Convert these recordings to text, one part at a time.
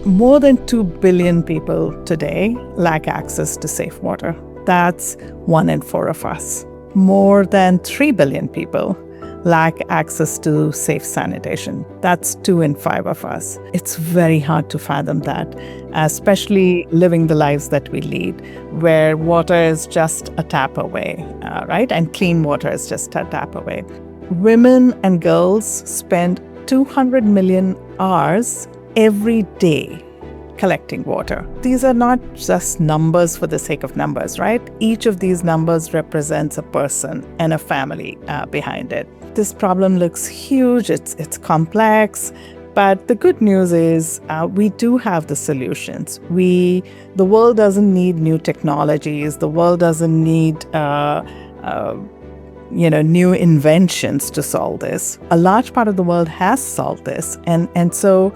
More than 2 billion people today lack access to safe water. That's 1 in 4 of us. More than 3 billion people lack access to safe sanitation. That's 2 in 5 of us. It's very hard to fathom that, especially living the lives that we lead, where water is just a tap away, right? And clean water is just a tap away. Women and girls spend 200 million hours every day collecting water. These are not just numbers for the sake of numbers, right? Each of these numbers represents a person and a family behind it. This problem looks huge, it's complex, but the good news is we do have the solutions. The world doesn't need new technologies. The world doesn't need new inventions to solve this. A large part of the world has solved this, and so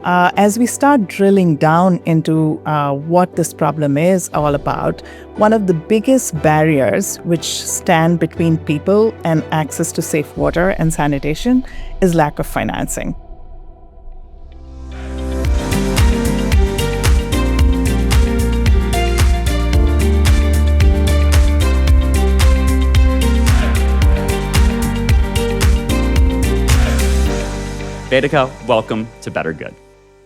as we start drilling down into what this problem is all about, one of the biggest barriers which stand between people and access to safe water and sanitation is lack of financing. Vedika, welcome to Better Good.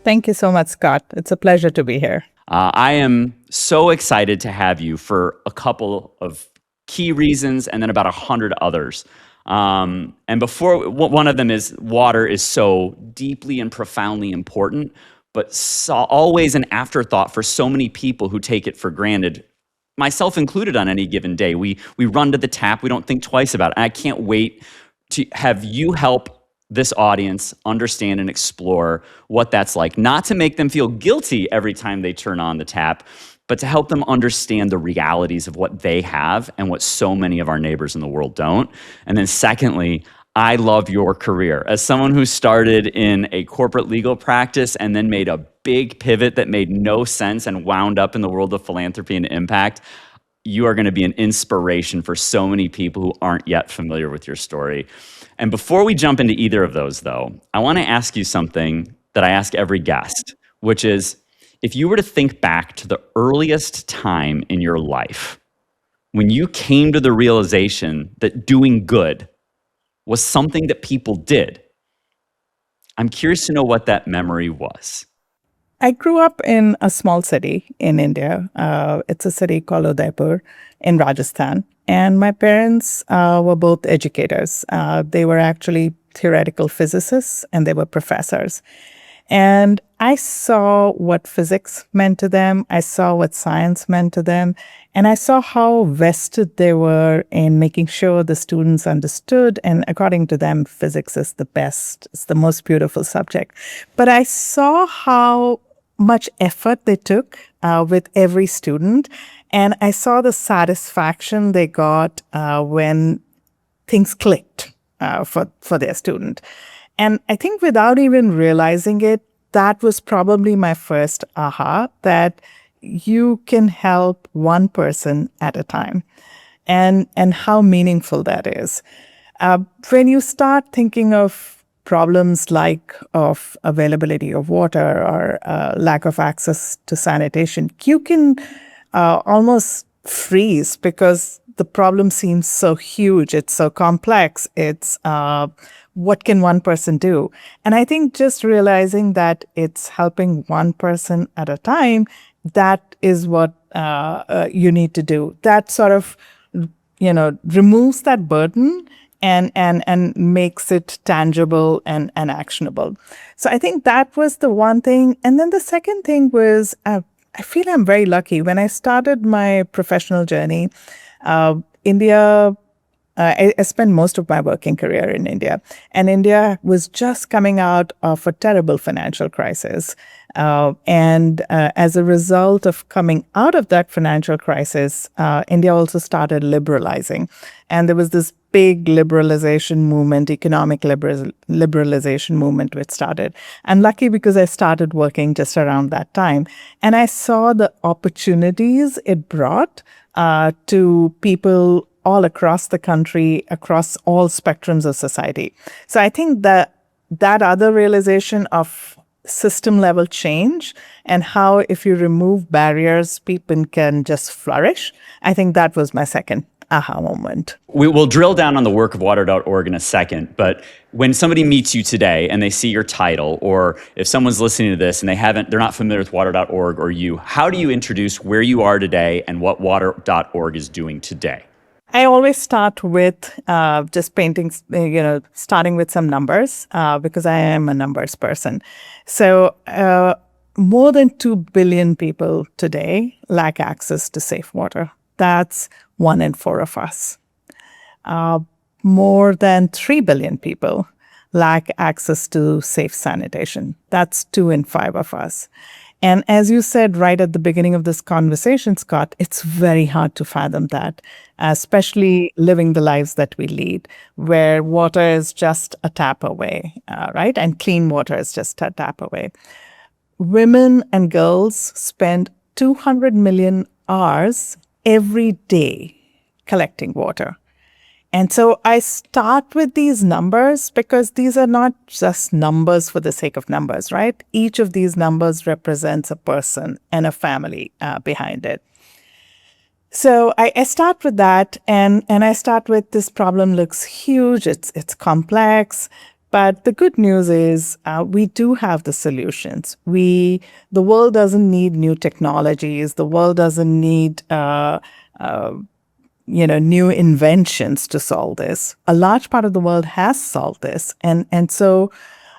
Thank you so much, Scott. It's a pleasure to be here. I am so excited to have you for a couple of key reasons and then about 100 others. And before, one of them is water is so deeply and profoundly important, but always an afterthought for so many people who take it for granted, myself included on any given day. We run to the tap, we don't think twice about it. And I can't wait to have you help this audience understand and explore what that's like, not to make them feel guilty every time they turn on the tap, but to help them understand the realities of what they have and what so many of our neighbors in the world don't. And then secondly, I love your career. As someone who started in a corporate legal practice and then made a big pivot that made no sense and wound up in the world of philanthropy and impact, you are going to be an inspiration for so many people who aren't yet familiar with your story. And before we jump into either of those, though, I want to ask you something that I ask every guest, which is, if you were to think back to the earliest time in your life when you came to the realization that doing good was something that people did, I'm curious to know what that memory was. I grew up in a small city in India. It's a city called Udaipur in Rajasthan. And my parents were both educators. They were actually theoretical physicists and they were professors. And I saw what physics meant to them. I saw what science meant to them. And I saw how vested they were in making sure the students understood. And according to them, physics is the best. It's the most beautiful subject. But I saw how much effort they took with every student. And I saw the satisfaction they got when things clicked for their student. And I think without even realizing it, that was probably my first aha, that you can help one person at a time, and how meaningful that is. When you start thinking of problems like of availability of water or lack of access to sanitation, you can almost freeze because the problem seems so huge, it's so complex, it's what can one person do? And I think just realizing that it's helping one person at a time, that is what you need to do. That sort of, removes that burden and makes it tangible and actionable. So I think that was the one thing. And then the second thing was, I feel I'm very lucky. When I started my professional journey, India, I spent most of my working career in India, and India was just coming out of a terrible financial crisis. And as a result of coming out of that financial crisis, India also started liberalizing. And there was this big liberalization movement, economic liberalization movement which started. And lucky because I started working just around that time. And I saw the opportunities it brought to people all across the country, across all spectrums of society. So I think that other realization of system level change and how if you remove barriers, people can just flourish. I think that was my second aha moment. We will drill down on the work of water.org in a second, but when somebody meets you today and they see your title, or if someone's listening to this and they're not familiar with water.org or you, how do you introduce where you are today and what water.org is doing today? I always start with just painting, starting with some numbers because I am a numbers person. So more than 2 billion people today lack access to safe water. That's 1 in 4 of us. More than 3 billion people lack access to safe sanitation. That's 2 in 5 of us. And as you said right at the beginning of this conversation, Scott, it's very hard to fathom that, especially living the lives that we lead, where water is just a tap away, right? And clean water is just a tap away. Women and girls spend 200 million hours every day collecting water. And so I start with these numbers because these are not just numbers for the sake of numbers, right? Each of these numbers represents a person and a family behind it. So I start with that, and I start with this problem looks huge, it's complex, but the good news is we do have the solutions. The world doesn't need new technologies. The world doesn't need new inventions to solve this. A large part of the world has solved this. And so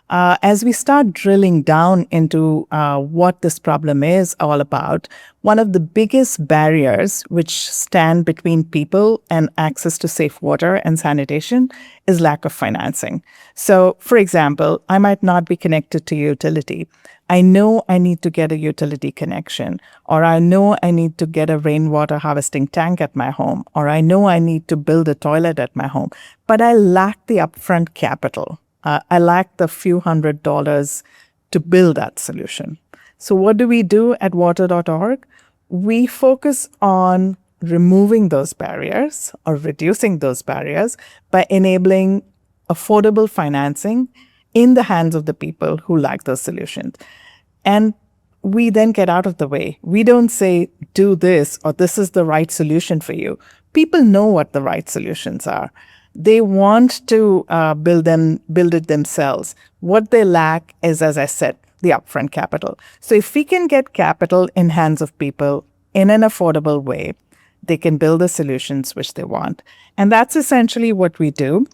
as we start drilling down into what this problem is all about, one of the biggest barriers which stand between people and access to safe water and sanitation is lack of financing. So, for example, I might not be connected to utility. I know I need to get a utility connection, or I know I need to get a rainwater harvesting tank at my home, or I know I need to build a toilet at my home, but I lack the upfront capital. I lack the few $100s to build that solution. So what do we do at water.org? We focus on removing those barriers or reducing those barriers by enabling affordable financing in the hands of the people who lack those solutions. And we then get out of the way. We don't say, do this, or this is the right solution for you. People know what the right solutions are. They want to build it themselves. What they lack is, as I said, the upfront capital. So if we can get capital in hands of people in an affordable way, they can build the solutions which they want. And that's essentially what we do.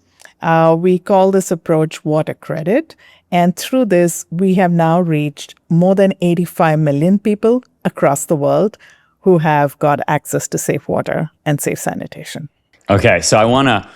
We call this approach WaterCredit. And through this, we have now reached more than 85 million people across the world who have got access to safe water and safe sanitation. Okay, so I want to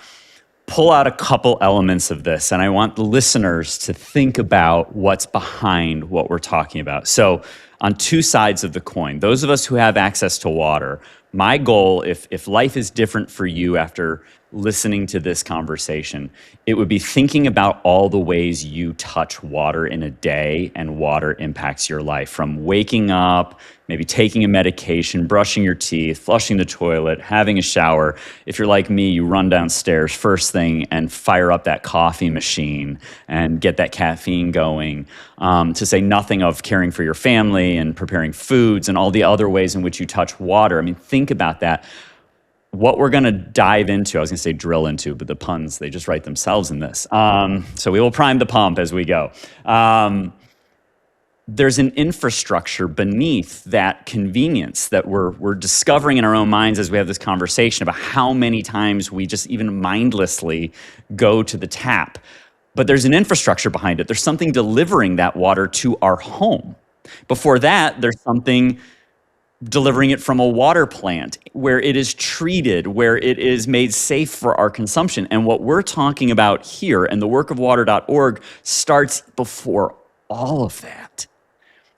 pull out a couple elements of this, and I want the listeners to think about what's behind what we're talking about. So on two sides of the coin, those of us who have access to water, my goal, if life is different for you after listening to this conversation, it would be thinking about all the ways you touch water in a day and water impacts your life, from waking up, maybe taking a medication, brushing your teeth, flushing the toilet, having a shower. If you're like me, you run downstairs first thing and fire up that coffee machine and get that caffeine going, to say nothing of caring for your family and preparing foods and all the other ways in which you touch water. I mean, think about that. What we're going to dive into, I was going to say drill into, but the puns, they just write themselves in this. So we will prime the pump as we go. There's an infrastructure beneath that convenience that we're discovering in our own minds as we have this conversation about how many times we just even mindlessly go to the tap. But there's an infrastructure behind it. There's something delivering that water to our home. Before that, there's something delivering it from a water plant where it is treated, where it is made safe for our consumption. And what we're talking about here and the work of water.org starts before all of that.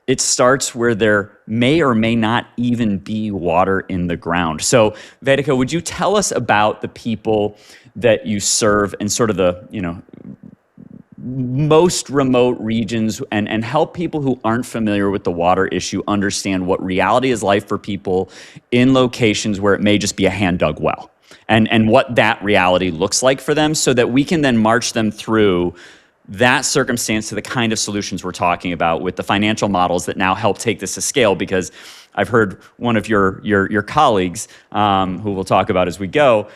It starts where there may or may not even be water in the ground. So, Vedika, would you tell us about the people that you serve in sort of the, most remote regions and help people who aren't familiar with the water issue understand what reality is like for people in locations where it may just be a hand-dug well, and what that reality looks like for them, so that we can then march them through that circumstance to the kind of solutions we're talking about with the financial models that now help take this to scale. Because I've heard one of your colleagues, who we'll talk about as we go,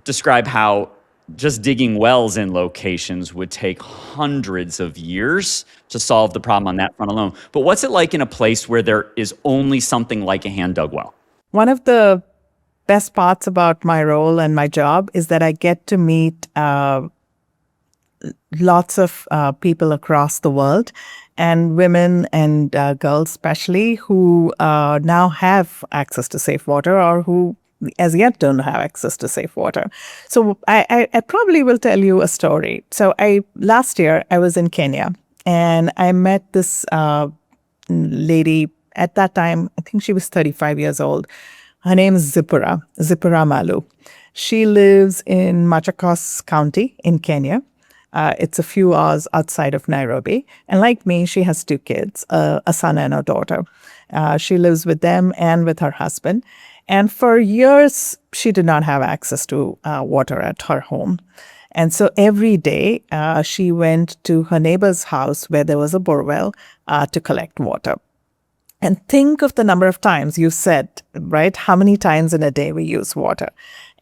describe how just digging wells in locations would take hundreds of years to solve the problem on that front alone. But what's it like in a place where there is only something like a hand-dug well? One of the best parts about my role and my job is that I get to meet lots of people across the world, and women and girls especially, who now have access to safe water, or who as yet don't have access to safe water. So I probably will tell you a story. So last year I was in Kenya, and I met this lady. At that time, I think she was 35 years old. Her name is Zippura Malu. She lives in Machakos County in Kenya. It's a few hours outside of Nairobi. And like me, she has two kids, a son and a daughter. She lives with them and with her husband. And for years, she did not have access to water at her home. And so every day, she went to her neighbor's house where there was a borewell to collect water. And think of the number of times you said, right? How many times in a day we use water.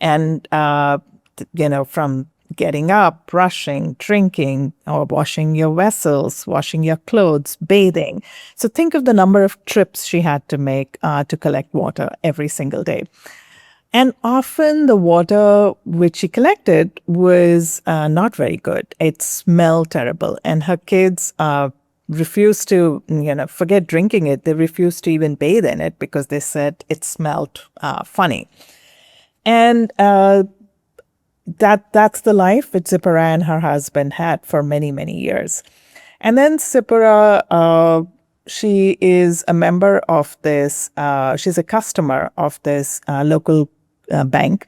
And, from getting up, brushing, drinking, or washing your vessels, washing your clothes, bathing. So think of the number of trips she had to make to collect water every single day. And often the water which she collected was not very good. It smelled terrible. And her kids refused to, forget drinking it. They refused to even bathe in it because they said it smelled funny. And that's the life that Zippura and her husband had for many, many years. And then Zippura, she is a member of this, she's a customer of this local bank.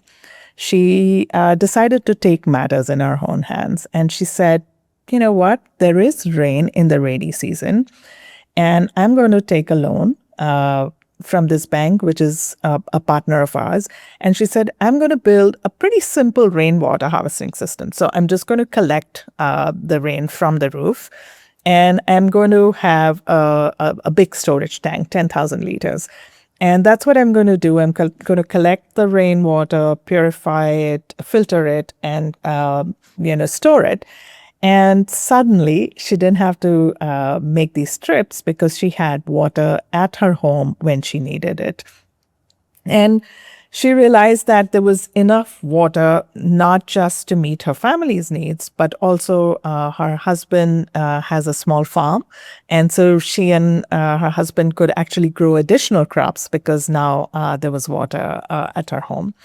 She decided to take matters in her own hands. And she said, you know what? There is rain in the rainy season, and I'm going to take a loan from this bank, which is a partner of ours. And she said, I'm going to build a pretty simple rainwater harvesting system. So I'm just going to collect the rain from the roof, and I'm going to have a big storage tank, 10,000 liters. And that's what I'm going to do. I'm going to collect the rainwater, purify it, filter it, and store it. And suddenly, she didn't have to make these trips because she had water at her home when she needed it. And she realized that there was enough water not just to meet her family's needs, but also her husband has a small farm. And so she and her husband could actually grow additional crops because now there was water at her home.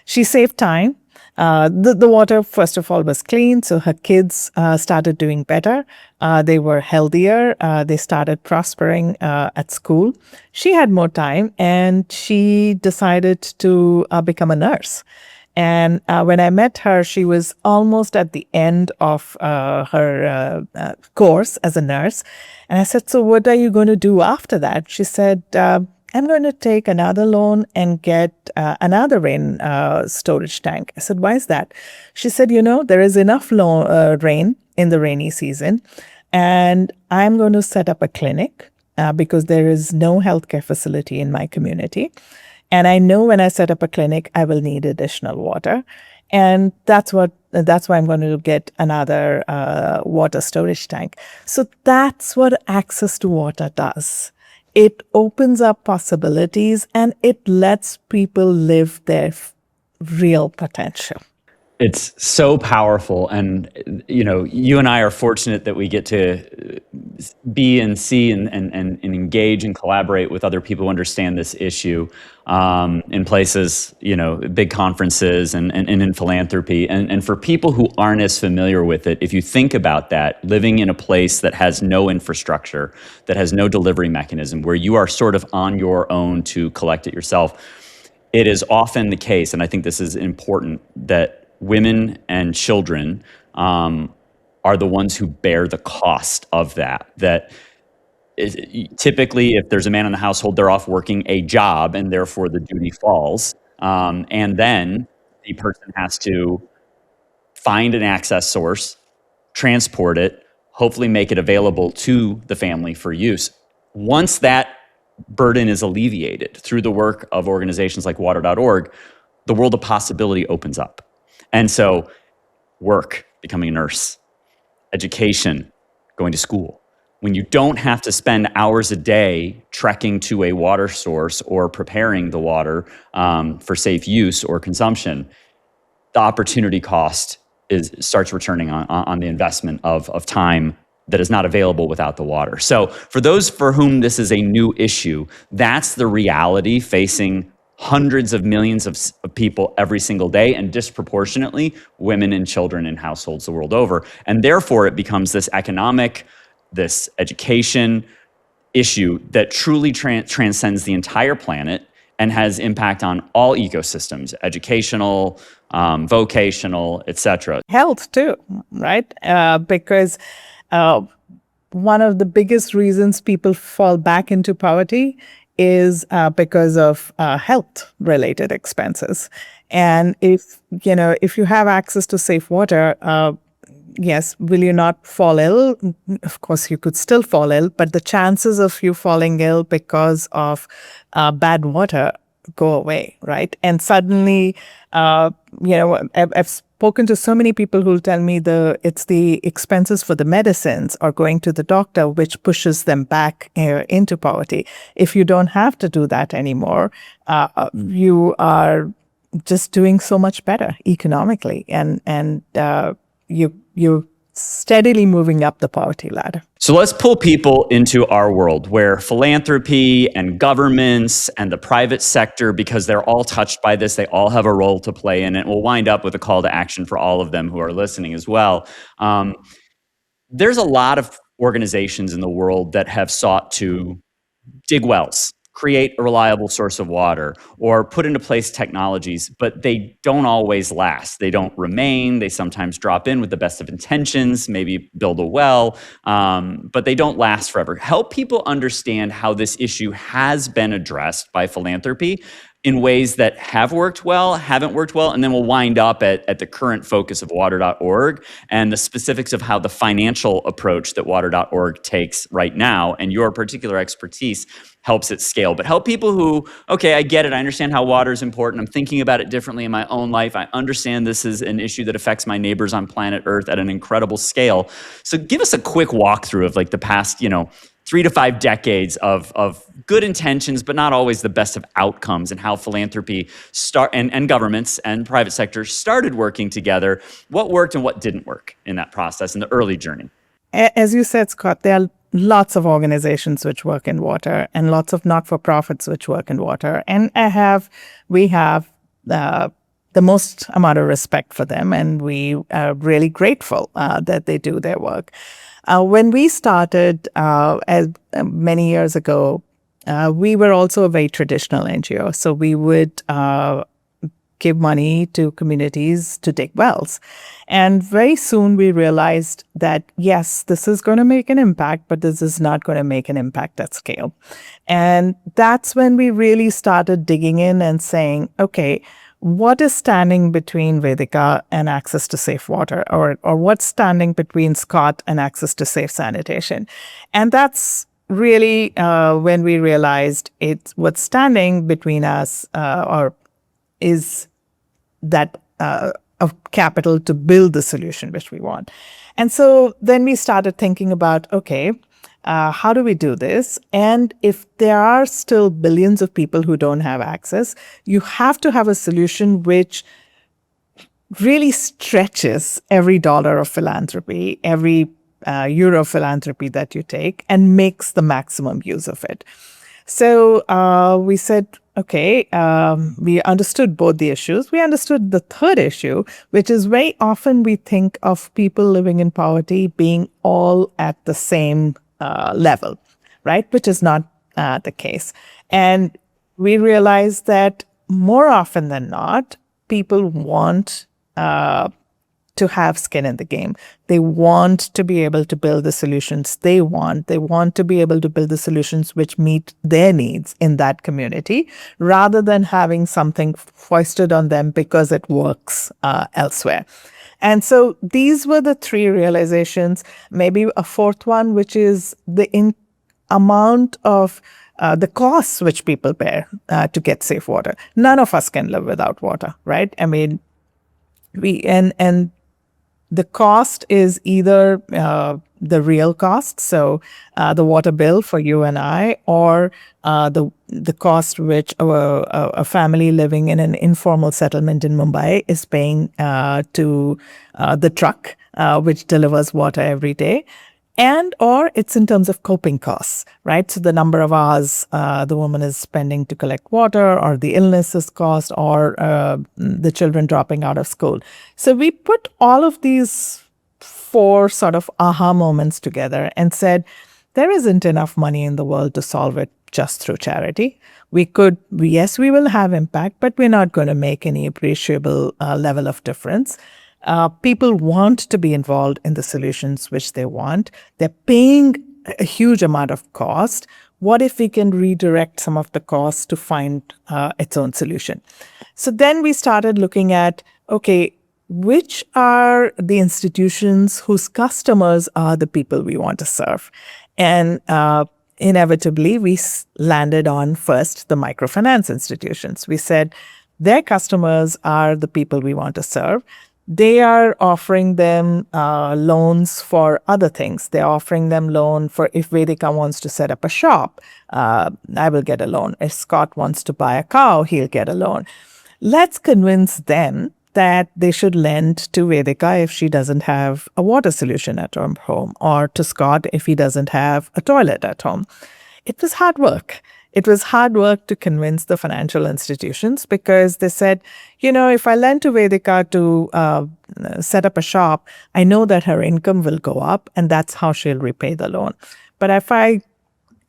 She saved time. The water, first of all, was clean, so her kids started doing better. They were healthier. They started prospering at school. She had more time, and she decided to become a nurse. And when I met her, she was almost at the end of her course as a nurse. And I said, so what are you going to do after that? She said, I'm going to take another loan and get another rain storage tank. I said, why is that? She said, there is enough rain in the rainy season, and I'm going to set up a clinic because there is no healthcare facility in my community. And I know when I set up a clinic, I will need additional water. And that's why I'm going to get another water storage tank. So that's what access to water does. It opens up possibilities, and it lets people live their real potential. It's so powerful. And, you and I are fortunate that we get to be and see and engage and collaborate with other people who understand this issue in places, big conferences and in philanthropy. And for people who aren't as familiar with it, if you think about that, living in a place that has no infrastructure, that has no delivery mechanism, where you are sort of on your own to collect it yourself, it is often the case, and I think this is important, that women and children are the ones who bear the cost of that. Typically, if there's a man in the household, they're off working a job, and therefore the duty falls. And then the person has to find an access source, transport it, hopefully make it available to the family for use. Once that burden is alleviated through the work of organizations like water.org, the world of possibility opens up. And so work, becoming a nurse, education, going to school. When you don't have to spend hours a day trekking to a water source or preparing the water for safe use or consumption, the opportunity cost starts returning on the investment of time that is not available without the water. So for those for whom this is a new issue, that's the reality facing hundreds of millions of people every single day, and disproportionately women and children in households the world over. And therefore it becomes this economic, this education issue that truly transcends the entire planet and has impact on all ecosystems, educational, vocational, etc. Health too, right? Because one of the biggest reasons people fall back into poverty is because of health-related expenses. And if you have access to safe water, yes, will you not fall ill? Of course, you could still fall ill, but the chances of you falling ill because of bad water go away, right? And suddenly, I've spoken to so many people who tell me it's the expenses for the medicines or going to the doctor which pushes them back into poverty. If you don't have to do that anymore, you are just doing so much better economically, and you're steadily moving up the poverty ladder. So let's pull people into our world where philanthropy and governments and the private sector, because they're all touched by this, they all have a role to play in it. We'll wind up with a call to action for all of them who are listening as well. There's a lot of organizations in the world that have sought to dig wells, create a reliable source of water, or put into place technologies, but they don't always last. They don't remain. They sometimes drop in with the best of intentions, maybe build a well, but they don't last forever. Help people understand how this issue has been addressed by philanthropy in ways that have worked well, haven't worked well, and then we'll wind up at the current focus of water.org and the specifics of how the financial approach that water.org takes right now and your particular expertise helps it scale. But help people who, okay, I get it, I understand how water is important, I'm thinking about it differently in my own life, I understand this is an issue that affects my neighbors on planet Earth at an incredible scale. So give us a quick walkthrough of like the past, 3 to 5 decades of good intentions, but not always the best of outcomes, and how philanthropy and governments and private sector started working together. What worked and what didn't work in that process in the early journey? As you said, Scott, there are lots of organizations which work in water and lots of not-for-profits which work in water. And we have the most amount of respect for them, and we are really grateful that they do their work. When we started many years ago, we were also a very traditional NGO. So we would give money to communities to dig wells. And very soon we realized that, yes, this is going to make an impact, but this is not going to make an impact at scale. And that's when we really started digging in and saying, okay, what is standing between Vedika and access to safe water, or what's standing between Scott and access to safe sanitation? And that's really when we realized what's standing between us is that of capital to build the solution which we want. And so then we started thinking about, okay, how do we do this? And if there are still billions of people who don't have access, you have to have a solution which really stretches every dollar of philanthropy, every euro of philanthropy that you take, and makes the maximum use of it. So we said, okay, we understood both the issues. We understood the third issue, which is very often we think of people living in poverty being all at the same level, right? Which is not the case. And we realized that more often than not, people want to have skin in the game. They want to be able to build the solutions they want. They want to be able to build the solutions which meet their needs in that community, rather than having something foisted on them because it works elsewhere. And so these were the three realizations, maybe a fourth one, which is the amount of the costs which people bear to get safe water. None of us can live without water, right? I mean, and the cost is either the real cost, so the water bill for you and I, or the cost which a family living in an informal settlement in Mumbai is paying to the truck which delivers water every day. And or it's in terms of coping costs, right? So the number of hours the woman is spending to collect water, or the illnesses cost, or the children dropping out of school. So we put all of these four sort of aha moments together and said, there isn't enough money in the world to solve it just through charity. Yes, we will have impact, but we're not going to make any appreciable level of difference. People want to be involved in the solutions which they want. They're paying a huge amount of cost. What if we can redirect some of the costs to find its own solution? So then we started looking at, okay, which are the institutions whose customers are the people we want to serve? And inevitably, we landed on first the microfinance institutions. We said their customers are the people we want to serve. They are offering them loans for other things. They're offering them loan for if Vedika wants to set up a shop, I will get a loan. If Scott wants to buy a cow, he'll get a loan. Let's convince them that they should lend to Vedika if she doesn't have a water solution at her home, or to Scott if he doesn't have a toilet at home. It was hard work. It was hard work to convince the financial institutions, because they said, if I lend to Vedika to set up a shop, I know that her income will go up and that's how she'll repay the loan. But if I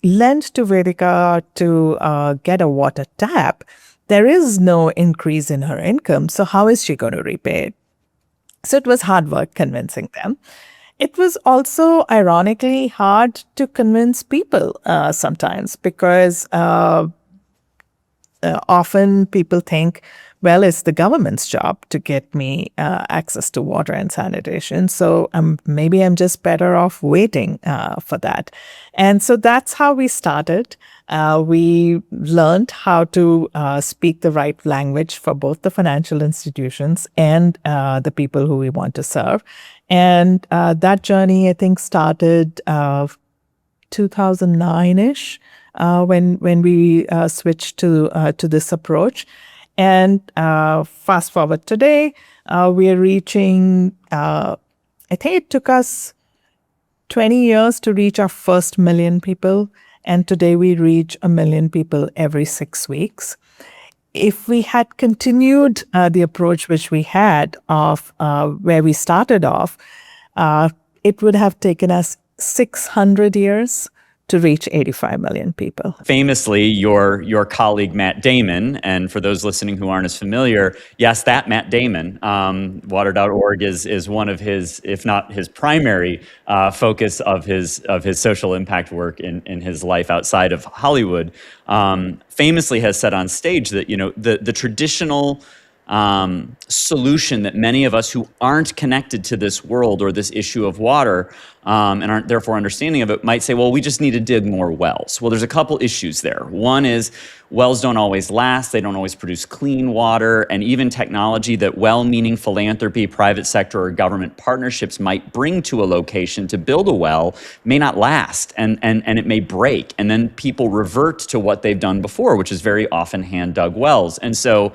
lend to Vedika to get a water tap, there is no increase in her income. So how is she going to repay it? So it was hard work convincing them. It was also ironically hard to convince people sometimes, because often people think, well, it's the government's job to get me access to water and sanitation. So maybe I'm just better off waiting for that. And so that's how we started. We learned how to speak the right language for both the financial institutions and the people who we want to serve. And that journey, I think, started 2009-ish when we switched to this approach. And fast forward today, we are reaching, I think it took us 20 years to reach our first million people. And today we reach 1 million people every 6 weeks. If we had continued the approach which we had of where we started off, it would have taken us 600 years to reach 85 million people. Famously, your colleague Matt Damon, and for those listening who aren't as familiar, yes, that Matt Damon, water.org is one of his, if not his primary focus of his social impact work in his life outside of Hollywood. Famously has said on stage that the traditional solution that many of us who aren't connected to this world or this issue of water and aren't therefore understanding of it might say, well, we just need to dig more wells. Well, there's a couple issues there. One is wells don't always last. They don't always produce clean water, and even technology that well-meaning philanthropy, private sector, or government partnerships might bring to a location to build a well may not last, and it may break. And then people revert to what they've done before, which is very often hand-dug wells. And so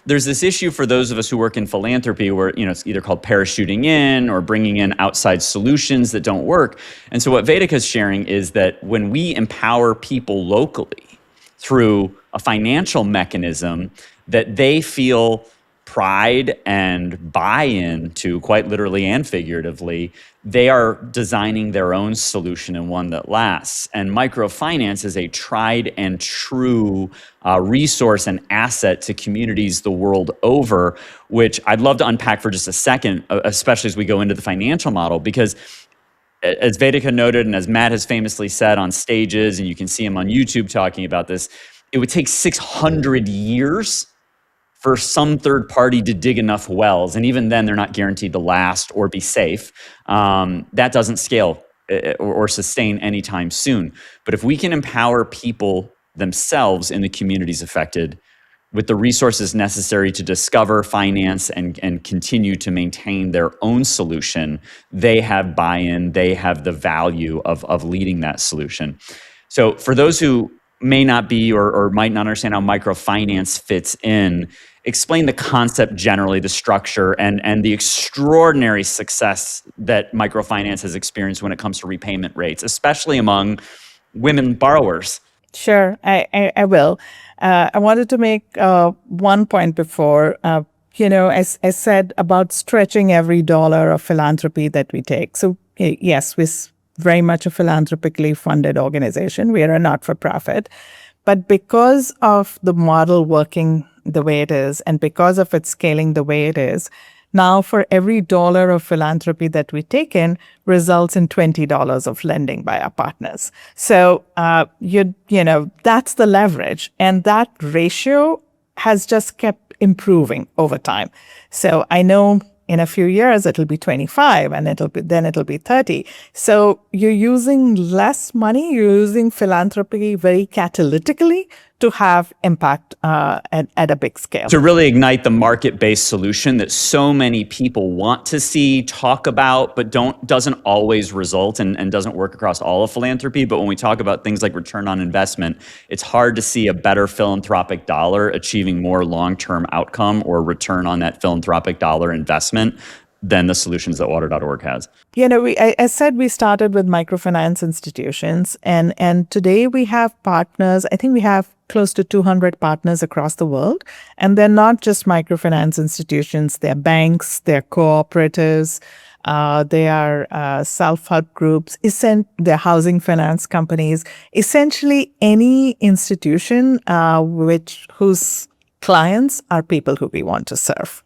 there's this issue for those of us who work in philanthropy where, it's either called parachuting in or bringing in outside solutions that don't work. And so what Vedika is sharing is that when we empower people locally through a financial mechanism, that they feel pride and buy-in to, quite literally and figuratively, they are designing their own solution and one that lasts. And microfinance is a tried and true resource and asset to communities the world over, which I'd love to unpack for just a second, especially as we go into the financial model, because as Vedika noted, and as Matt has famously said on stages, and you can see him on YouTube talking about this, it would take 600 years for some third party to dig enough wells. And even then, they're not guaranteed to last or be safe. That doesn't scale or sustain anytime soon. But if we can empower people themselves in the communities affected with the resources necessary to discover, finance, and continue to maintain their own solution, they have buy-in, they have the value of leading that solution. So for those who may not be or might not understand how microfinance fits in, explain the concept generally, the structure, and the extraordinary success that microfinance has experienced when it comes to repayment rates, especially among women borrowers. Sure, I will. I wanted to make one point before. As I said about stretching every dollar of philanthropy that we take. So, yes, we're very much a philanthropically funded organization. We are a not-for-profit. But because of the model working the way it is, and because of it scaling the way it is, now for every dollar of philanthropy that we take in results in $20 of lending by our partners. So, that's the leverage. And that ratio has just kept improving over time. So I know in a few years it'll be 25 and it'll be 30. So you're using less money, you're using philanthropy very catalytically to have impact at a big scale. To really ignite the market-based solution that so many people want to see, talk about, but doesn't always result and doesn't work across all of philanthropy. But when we talk about things like return on investment, it's hard to see a better philanthropic dollar achieving more long-term outcome or return on that philanthropic dollar investment than the solutions that water.org has. I said we started with microfinance institutions, and today we have partners. I think we have close to 200 partners across the world, and they're not just microfinance institutions. They're banks, they're cooperatives, they are self-help groups, they're housing finance companies, essentially any institution whose clients are people who we want to serve.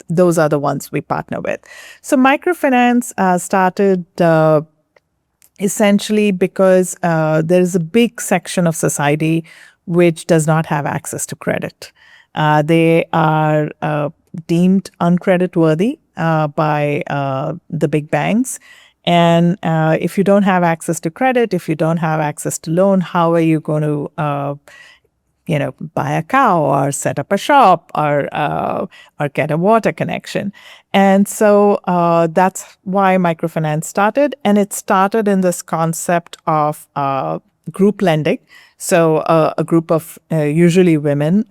Those are the ones we partner with. So microfinance started essentially because there is a big section of society which does not have access to credit. They are deemed uncreditworthy by the big banks. And if you don't have access to credit, if you don't have access to loan, how are you going to buy a cow or set up a shop or get a water connection? And so that's why microfinance started. And it started in this concept of group lending. So a group of usually women,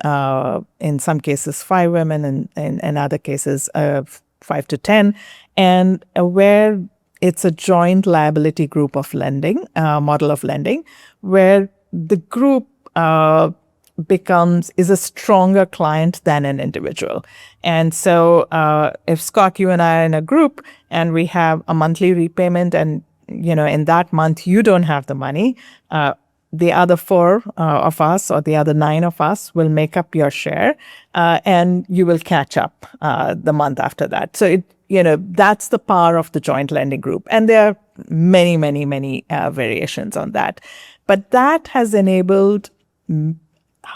in some cases 5 women, and in other cases 5 to 10, and where it's a joint liability group of lending, model of lending, where the group is a stronger client than an individual. And so if Scott, you and I are in a group and we have a monthly repayment, and in that month you don't have the money, the other 4 of us or the other 9 of us will make up your share, and you will catch up the month after that. So that's the power of the joint lending group. And there are many, many, many variations on that. But that has enabled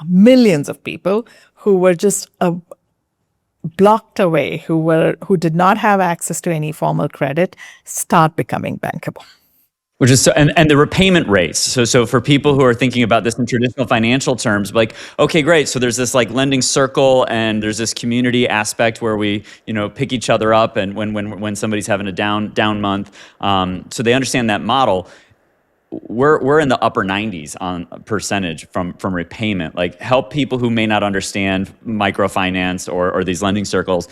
millions of people who were just blocked away, who did not have access to any formal credit, start becoming bankable. Which is so, and the repayment rates. So for people who are thinking about this in traditional financial terms, like, okay, great. So there's this like lending circle, and there's this community aspect where we, pick each other up, and when somebody's having a down month. So they understand that model. We're in the upper 90s on percentage from repayment. Like, help people who may not understand microfinance or these lending circles.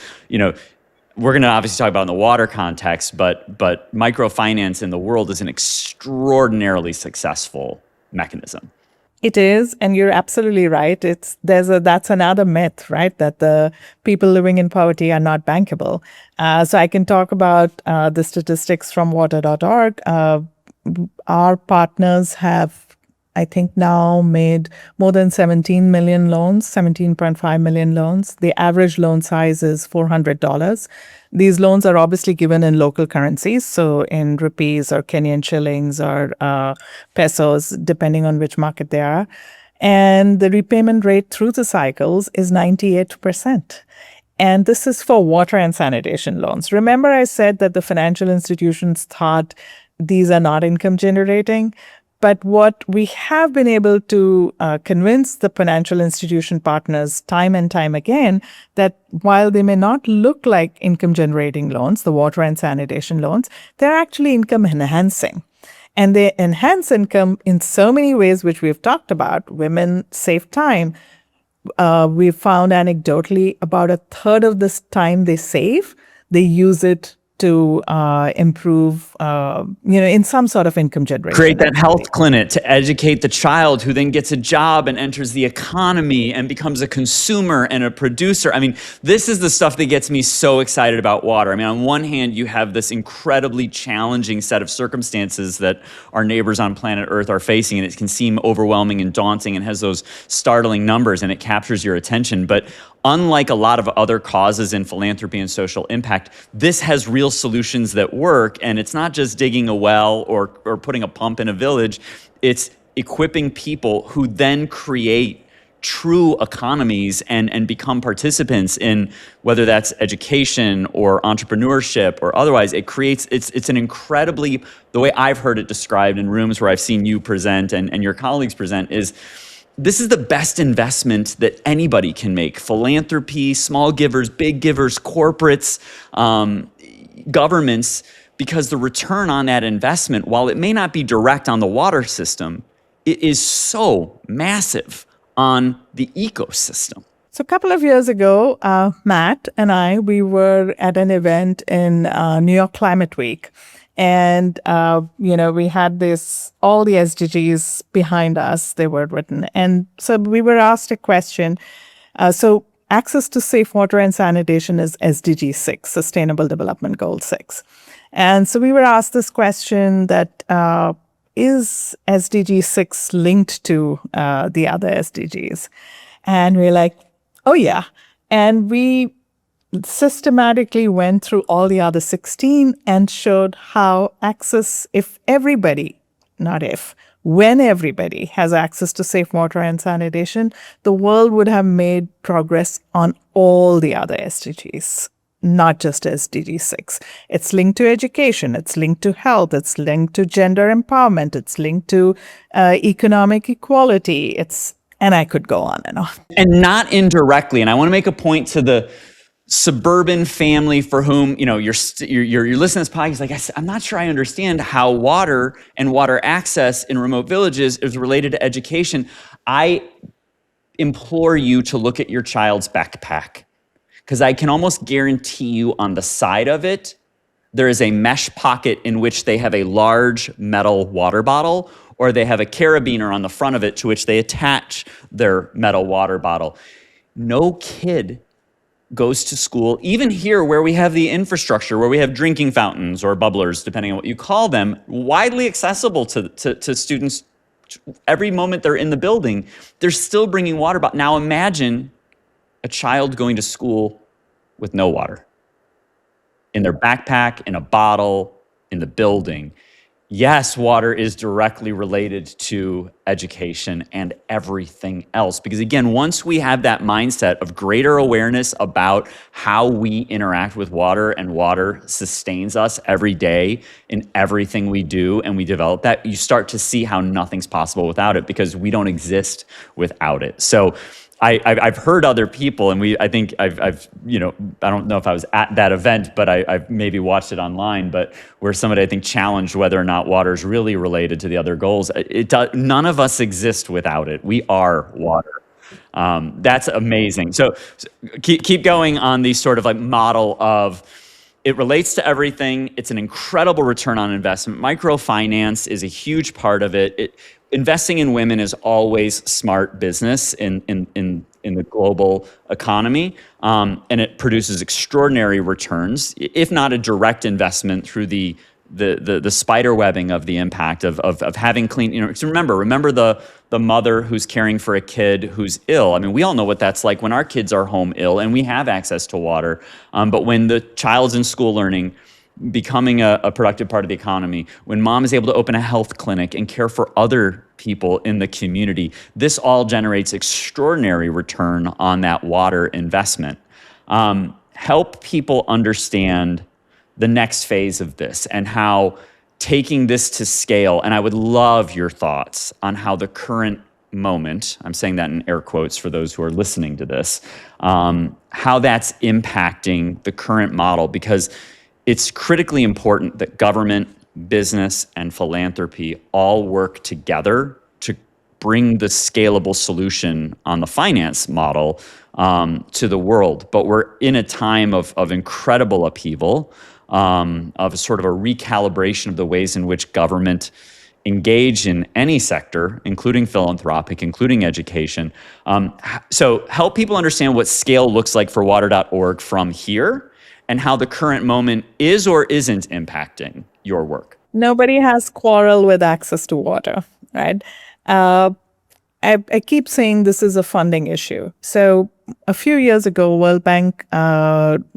We're going to obviously talk about in the water context, but microfinance in the world is an extraordinarily successful mechanism. It is, and you're absolutely right. That's another myth, right? That the people living in poverty are not bankable. So I can talk about the statistics from water.org. Our partners have, I think, now made more than 17 million loans, 17.5 million loans. The average loan size is $400. These loans are obviously given in local currencies, so in rupees or Kenyan shillings or pesos, depending on which market they are. And the repayment rate through the cycles is 98%. And this is for water and sanitation loans. Remember, I said that the financial institutions thought these are not income generating. But what we have been able to convince the financial institution partners time and time again that while they may not look like income generating loans, the water and sanitation loans, they're actually income enhancing. And they enhance income in so many ways, which we've talked about. Women save time. We've found anecdotally about a third of this time they save, they use it to improve, in some sort of income generation. Create that health clinic to educate the child who then gets a job and enters the economy and becomes a consumer and a producer. I mean, this is the stuff that gets me so excited about water. I mean, on one hand, you have this incredibly challenging set of circumstances that our neighbors on planet Earth are facing, and it can seem overwhelming and daunting and has those startling numbers, and it captures your attention. But unlike a lot of other causes in philanthropy and social impact, this has real solutions that work, and it's not just digging a well or putting a pump in a village. It's equipping people who then create true economies and become participants in whether that's education or entrepreneurship or otherwise. It's an incredibly, the way I've heard it described in rooms where I've seen you present and your colleagues present is, this is the best investment that anybody can make. Philanthropy, small givers, big givers, corporates, governments, because the return on that investment, while it may not be direct on the water system, it is so massive on the ecosystem. So a couple of years ago, Matt and we were at an event in New York Climate Week. And, we had all the SDGs behind us, they were written. And so we were asked a question. So access to safe water and sanitation is SDG 6, Sustainable Development Goal 6. And so we were asked this question that is SDG 6 linked to the other SDGs? And we're like, oh, yeah. And we systematically went through all the other 16 and showed how access, when everybody has access to safe water and sanitation, the world would have made progress on all the other SDGs, not just SDG 6. It's linked to education, it's linked to health, it's linked to gender empowerment, it's linked to economic equality, and I could go on and on. And not indirectly, and I want to make a point to the suburban family for whom, you're listening to this podcast, like I'm not sure I understand how water and water access in remote villages is related to education. I implore you to look at your child's backpack, because I can almost guarantee you on the side of it, there is a mesh pocket in which they have a large metal water bottle, or they have a carabiner on the front of it to which they attach their metal water bottle. No kid goes to school, even here where we have the infrastructure, where we have drinking fountains or bubblers, depending on what you call them, widely accessible to students every moment they're in the building, they're still bringing water. Now imagine a child going to school with no water in their backpack, in a bottle, in the building. Yes, water is directly related to education and everything else. Because again, once we have that mindset of greater awareness about how we interact with water and water sustains us every day in everything we do, and we develop that, you start to see how nothing's possible without it, because we don't exist without it. So I've heard other people, and I think I've I don't know if I was at that event, but I've maybe watched it online, but where somebody, I think, challenged whether or not water is really related to the other goals. None of us exist without it. We are water. That's amazing. So keep going on the sort of like model of, it relates to everything. It's an incredible return on investment. Microfinance is a huge part of it. Investing in women is always smart business in the global economy, and it produces extraordinary returns, if not a direct investment through the spider webbing of the impact of having clean. So remember the mother who's caring for a kid who's ill. I mean, we all know what that's like when our kids are home ill and we have access to water, but when the child's in school learning, becoming a productive part of the economy, when mom is able to open a health clinic and care for other people in the community. This all generates extraordinary return on that water investment. Help people understand the next phase of this and how taking this to scale, and I would love your thoughts on how the current moment, I'm saying that in air quotes for those who are listening to this, how that's impacting the current model, because it's critically important that government, business, and philanthropy all work together to bring the scalable solution on the finance model to the world. But we're in a time of incredible upheaval, of sort of a recalibration of the ways in which government engage in any sector, including philanthropic, including education. So help people understand what scale looks like for water.org from here, and how the current moment is or isn't impacting your work. Nobody has quarrel with access to water, right? I keep saying this is a funding issue. So a few years ago, World Bank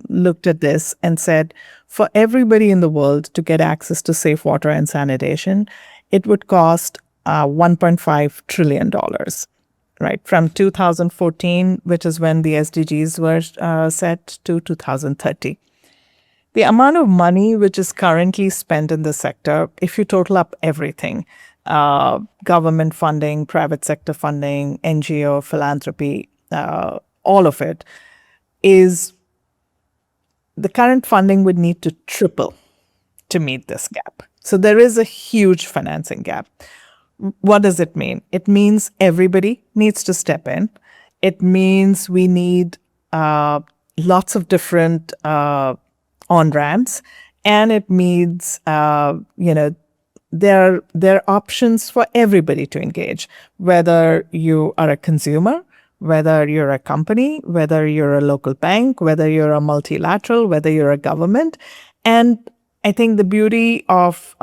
looked at this and said, for everybody in the world to get access to safe water and sanitation, it would cost $1.5 trillion, right? From 2014, which is when the SDGs were set, to 2030. The amount of money which is currently spent in the sector, if you total up everything, government funding, private sector funding, NGO, philanthropy, all of it, is the current funding would need to triple to meet this gap. So there is a huge financing gap. What does it mean? It means everybody needs to step in. It means we need lots of different on-ramps, and it means there are options for everybody to engage, whether you are a consumer, whether you're a company, whether you're a local bank, whether you're a multilateral, whether you're a government. And I think the beauty of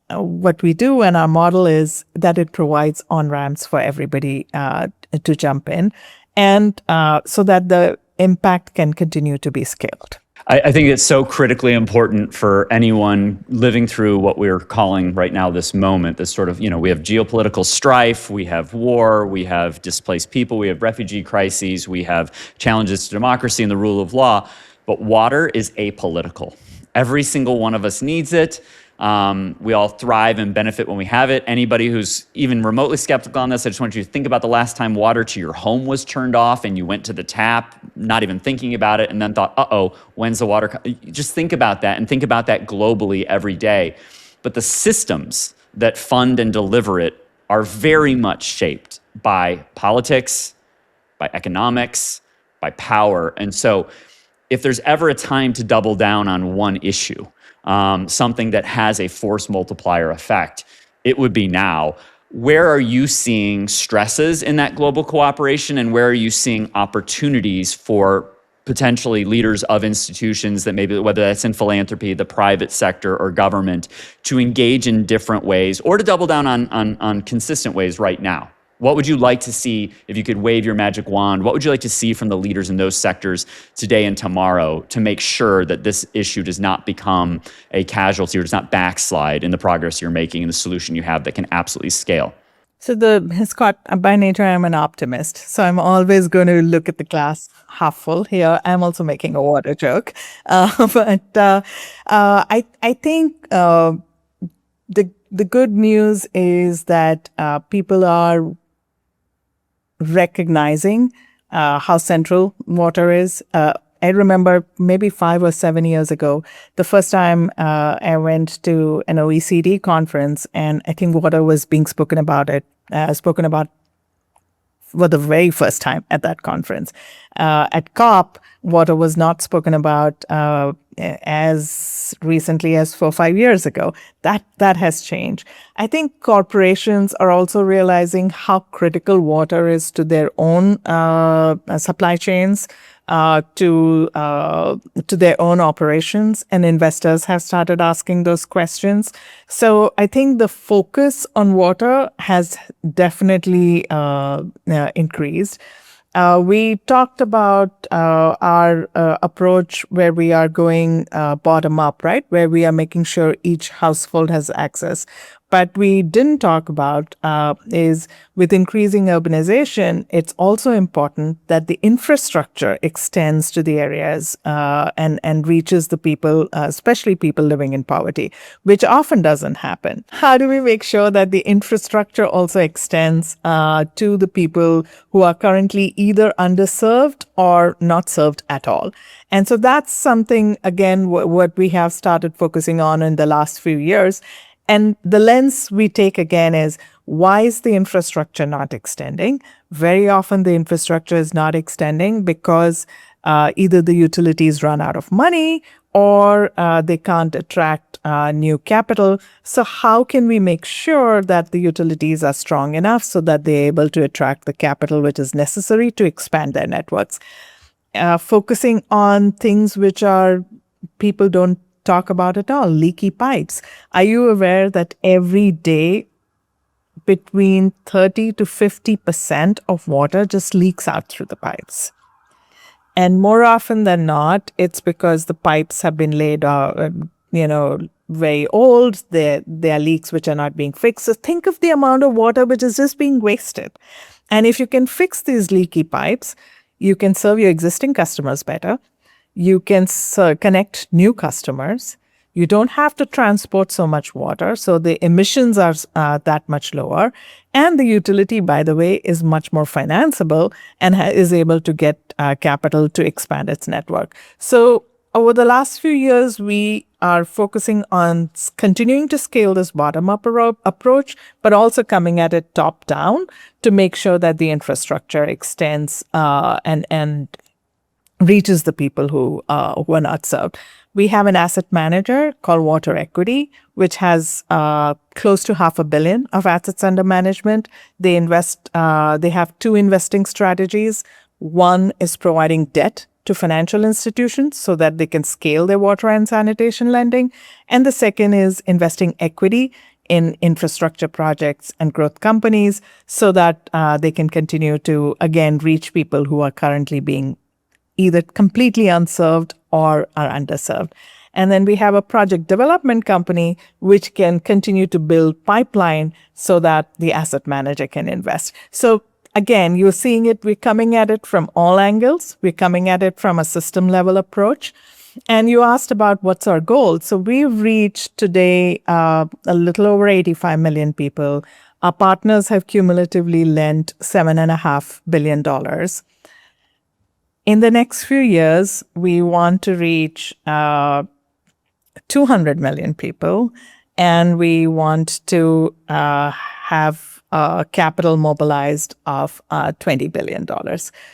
what we do and our model is that it provides on-ramps for everybody to jump in, and so that the impact can continue to be scaled. I think it's so critically important for anyone living through what we're calling right now this moment, this sort of, we have geopolitical strife, we have war, we have displaced people, we have refugee crises, we have challenges to democracy and the rule of law, but water is apolitical. Every single one of us needs it. We all thrive and benefit when we have it. Anybody who's even remotely skeptical on this, I just want you to think about the last time water to your home was turned off and you went to the tap, not even thinking about it, and then thought, when's the water? Just think about that, and think about that globally every day. But the systems that fund and deliver it are very much shaped by politics, by economics, by power. And so if there's ever a time to double down on one issue, something that has a force multiplier effect, it would be now. Where are you seeing stresses in that global cooperation, and where are you seeing opportunities for potentially leaders of institutions that maybe, whether that's in philanthropy, the private sector, or government, to engage in different ways or to double down on consistent ways right now? What would you like to see if you could wave your magic wand? What would you like to see from the leaders in those sectors today and tomorrow to make sure that this issue does not become a casualty or does not backslide in the progress you're making and the solution you have that can absolutely scale? So Scott, by nature, I'm an optimist. So I'm always going to look at the glass half full here. I'm also making a water joke. But I think the good news is that people are recognizing how central water is. I remember maybe 5 or 7 years ago, the first time I went to an OECD conference, and I think water was being spoken about for the very first time at that conference. At COP, water was not spoken about as recently as 4 or 5 years ago. That has changed. I think corporations are also realizing how critical water is to their own supply chains, to their own operations, and investors have started asking those questions. So I think the focus on water has definitely increased. We talked about our approach where we are going bottom up, right? Where we are making sure each household has access. But we didn't talk about is with increasing urbanization, it's also important that the infrastructure extends to the areas and reaches the people, especially people living in poverty, which often doesn't happen. How do we make sure that the infrastructure also extends to the people who are currently either underserved or not served at all? And so that's something, again, what we have started focusing on in the last few years. And the lens we take again is, why is the infrastructure not extending? Very often the infrastructure is not extending because either the utilities run out of money or they can't attract new capital. So how can we make sure that the utilities are strong enough so that they're able to attract the capital which is necessary to expand their networks? Focusing on things which are people don't talk about at all, leaky pipes. Are you aware that every day between 30 to 50% of water just leaks out through the pipes? And more often than not, it's because the pipes have been laid out, very old. There are leaks which are not being fixed. So think of the amount of water which is just being wasted. And if you can fix these leaky pipes, you can serve your existing customers better. You can connect new customers. You don't have to transport so much water, so the emissions are that much lower. And the utility, by the way, is much more financeable and is able to get capital to expand its network. So over the last few years, we are focusing on continuing to scale this bottom-up approach, but also coming at it top-down to make sure that the infrastructure extends and reaches the people who are not served. We have an asset manager called WaterEquity, which has close to $500 million of assets under management. They invest. They have two investing strategies. One is providing debt to financial institutions so that they can scale their water and sanitation lending, and the second is investing equity in infrastructure projects and growth companies so that they can continue to again reach people who are currently being either completely unserved or are underserved. And then we have a project development company which can continue to build pipeline so that the asset manager can invest. So again, you're seeing it, we're coming at it from all angles. We're coming at it from a system level approach. And you asked about what's our goal. So we've reached today a little over 85 million people. Our partners have cumulatively lent $7.5 billion. In the next few years, we want to reach 200 million people, and we want to have capital mobilized of $20 billion.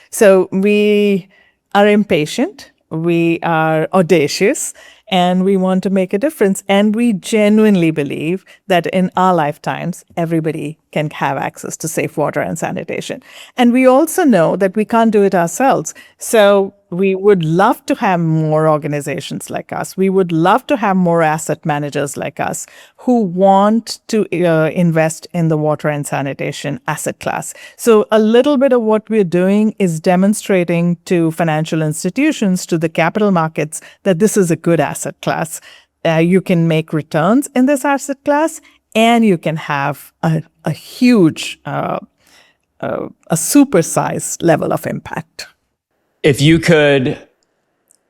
So we are impatient, we are audacious, and we want to make a difference. And we genuinely believe that in our lifetimes, everybody can have access to safe water and sanitation. And we also know that we can't do it ourselves. So we would love to have more organizations like us. We would love to have more asset managers like us who want to invest in the water and sanitation asset class. So a little bit of what we're doing is demonstrating to financial institutions, to the capital markets, that this is a good asset class. You can make returns in this asset class, and you can have a huge, a supersized level of impact. If you could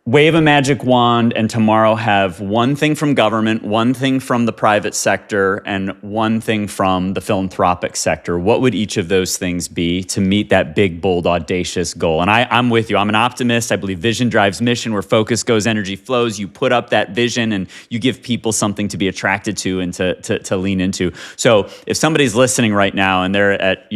wave a magic wand and tomorrow have one thing from government, one thing from the private sector, and one thing from the philanthropic sector, what would each of those things be to meet that big, bold, audacious goal? And I'm with you. I'm an optimist. I believe vision drives mission. Where focus goes, energy flows. You put up that vision and you give people something to be attracted to and to lean into. So if somebody's listening right now and they're at,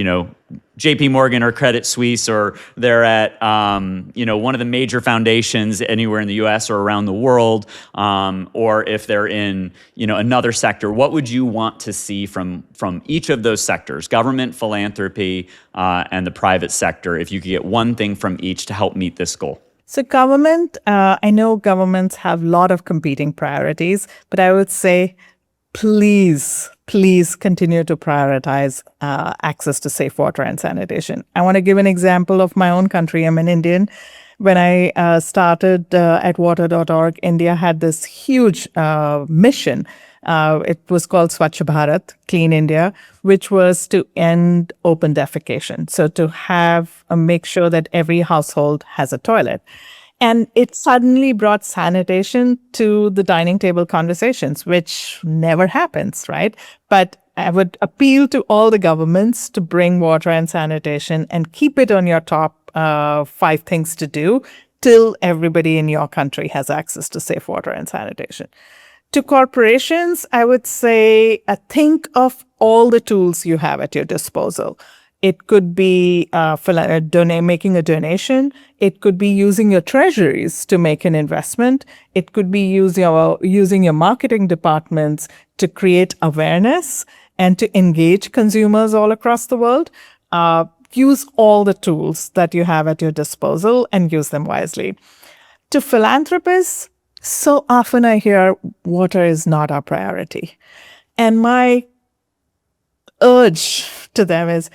JP Morgan or Credit Suisse, or they're at, one of the major foundations anywhere in the US or around the world, or if they're in, another sector, what would you want to see from each of those sectors, government, philanthropy, and the private sector, if you could get one thing from each to help meet this goal? So government, I know governments have a lot of competing priorities, but I would say, please continue to prioritize access to safe water and sanitation. I want to give an example of my own country. I'm an Indian. When I started at water.org, India had this huge mission It was called Swachh Bharat, Clean India, which was to end open defecation. So to have make sure that every household has a toilet. And it suddenly brought sanitation to the dining table conversations, which never happens, right? But I would appeal to all the governments to bring water and sanitation and keep it on your top 5 things to do till everybody in your country has access to safe water and sanitation. To corporations, I would say think of all the tools you have at your disposal. It could be making a donation. It could be using your treasuries to make an investment. It could be using your marketing departments to create awareness and to engage consumers all across the world. Use all the tools that you have at your disposal and use them wisely. To philanthropists, so often I hear water is not our priority. And my urge to them is,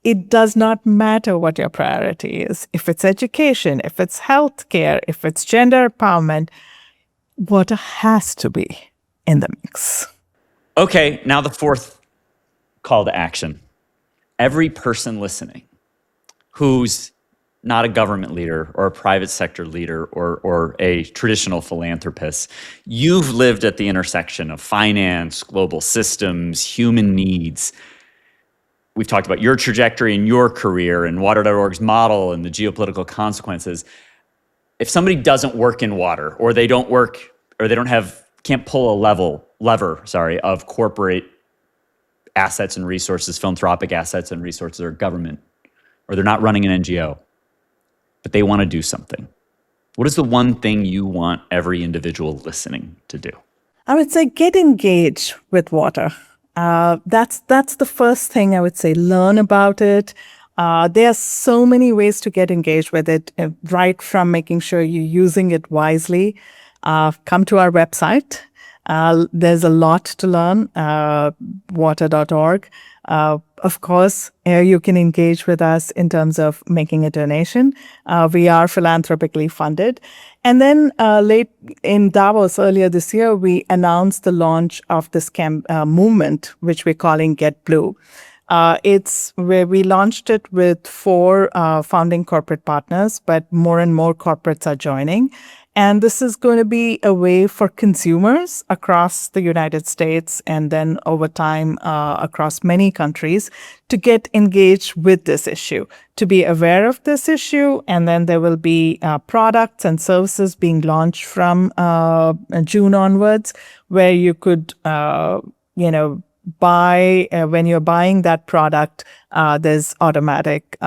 it does not matter what your priority is. If it's education, if it's healthcare, if it's gender empowerment, water has to be in the mix. Okay, now the fourth call to action. Every person listening who's not a government leader or a private sector leader or a traditional philanthropist, you've lived at the intersection of finance, global systems, human needs. We've talked about your trajectory and your career and water.org's model and the geopolitical consequences. If somebody doesn't work in water, or they don't work, or they can't pull a lever of corporate assets and resources, philanthropic assets and resources, or government, or they're not running an NGO, but they want to do something, what is the one thing you want every individual listening to do? I would say get engaged with water. That's the first thing I would say. Learn about it. There are so many ways to get engaged with it, right from making sure you're using it wisely. Come to our website. There's a lot to learn, water.org. Of course, you can engage with us in terms of making a donation. We are philanthropically funded. And then late in Davos earlier this year, we announced the launch of this movement, which we're calling Get Blue. It's where we launched it with 4 founding corporate partners, but more and more corporates are joining. And this is going to be a way for consumers across the United States and then over time across many countries to get engaged with this issue, to be aware of this issue. And then there will be products and services being launched from June onwards, where you could, buy when you're buying that product, there's automatic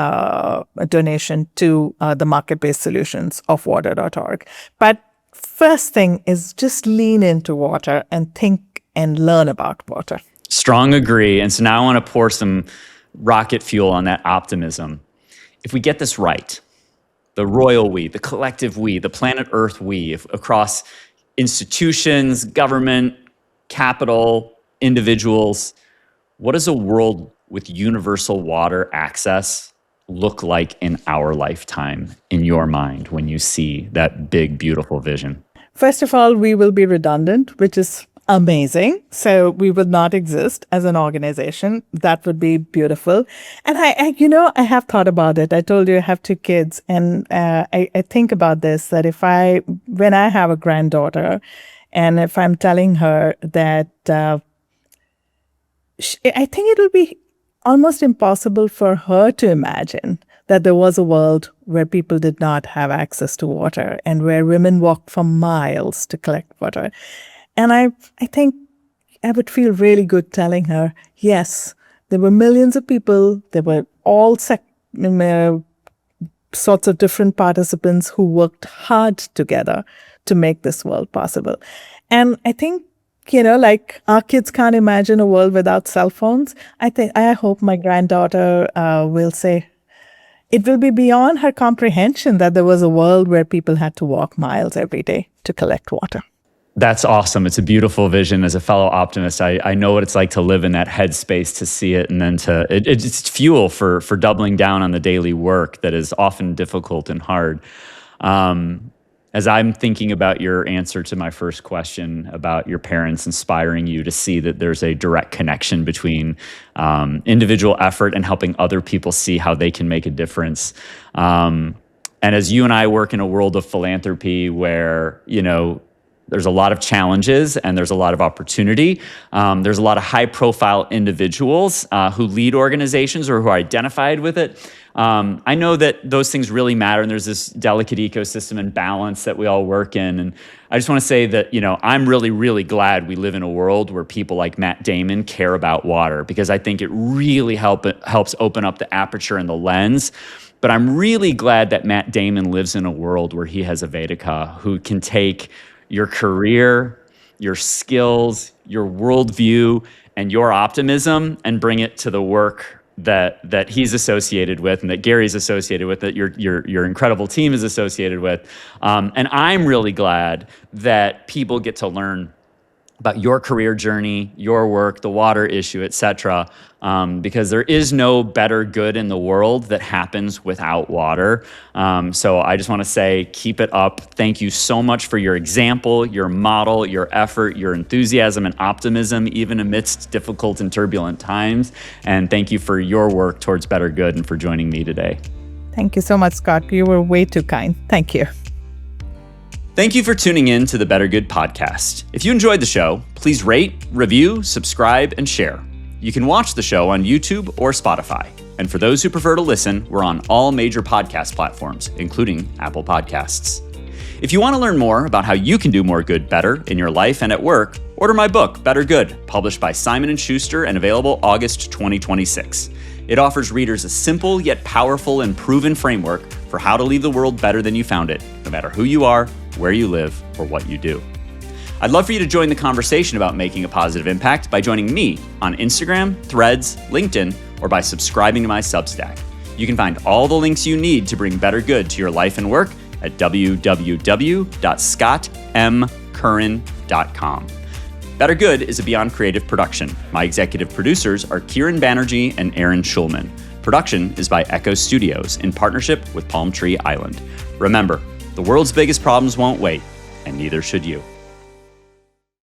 donation to the market-based solutions of water.org. But first thing is just lean into water and think and learn about water. Strong agree. And so now I want to pour some rocket fuel on that optimism. If we get this right, the royal we, the collective we, the planet Earth we, across institutions, government, capital, individuals, what does a world with universal water access look like in our lifetime, in your mind, when you see that big, beautiful vision? First of all, we will be redundant, which is amazing. So we will not exist as an organization. That would be beautiful. And I have thought about it. I told you I have 2 kids, and I think about this, that when I have a granddaughter, and if I'm telling her that I think it will be almost impossible for her to imagine that there was a world where people did not have access to water and where women walked for miles to collect water. And I think I would feel really good telling her, yes, there were millions of people, there were all sorts of different participants who worked hard together to make this world possible. And I think, like our kids can't imagine a world without cell phones. I hope my granddaughter will say it will be beyond her comprehension that there was a world where people had to walk miles every day to collect water. That's awesome. It's a beautiful vision. As a fellow optimist, I know what it's like to live in that headspace, to see it, and then it's fuel for doubling down on the daily work that is often difficult and hard. as I'm thinking about your answer to my first question about your parents inspiring you to see that there's a direct connection between individual effort and helping other people see how they can make a difference. And as you and I work in a world of philanthropy where, there's a lot of challenges and there's a lot of opportunity. There's a lot of high-profile individuals who lead organizations or who are identified with it. I know that those things really matter, and there's this delicate ecosystem and balance that we all work in. And I just want to say that, I'm really, really glad we live in a world where people like Matt Damon care about water, because I think it really helps open up the aperture and the lens. But I'm really glad that Matt Damon lives in a world where he has a Vedika who can take your career, your skills, your worldview, and your optimism and bring it to the work that he's associated with and that Gary's associated with, that your incredible team is associated with. And I'm really glad that people get to learn about your career journey, your work, the water issue, et cetera, because there is no better good in the world that happens without water. So I just want to say, keep it up. Thank you so much for your example, your model, your effort, your enthusiasm and optimism, even amidst difficult and turbulent times. And thank you for your work towards better good and for joining me today. Thank you so much, Scott. You were way too kind. Thank you. Thank you for tuning in to the Better Good podcast. If you enjoyed the show, please rate, review, subscribe, and share. You can watch the show on YouTube or Spotify. And for those who prefer to listen, we're on all major podcast platforms, including Apple Podcasts. If you want to learn more about how you can do more good better in your life and at work, order my book, Better Good, published by Simon & Schuster and available August 2026. It offers readers a simple yet powerful and proven framework for how to leave the world better than you found it, no matter who you are, where you live, or what you do. I'd love for you to join the conversation about making a positive impact by joining me on Instagram, Threads, LinkedIn, or by subscribing to my Substack. You can find all the links you need to bring better good to your life and work at www.scottmcurran.com. Better Good is a Beyond Creative production. My executive producers are Curran Banerjee and Aaron Schulman. Production is by Echo Studios in partnership with Palm Tree Island. Remember, the world's biggest problems won't wait, and neither should you.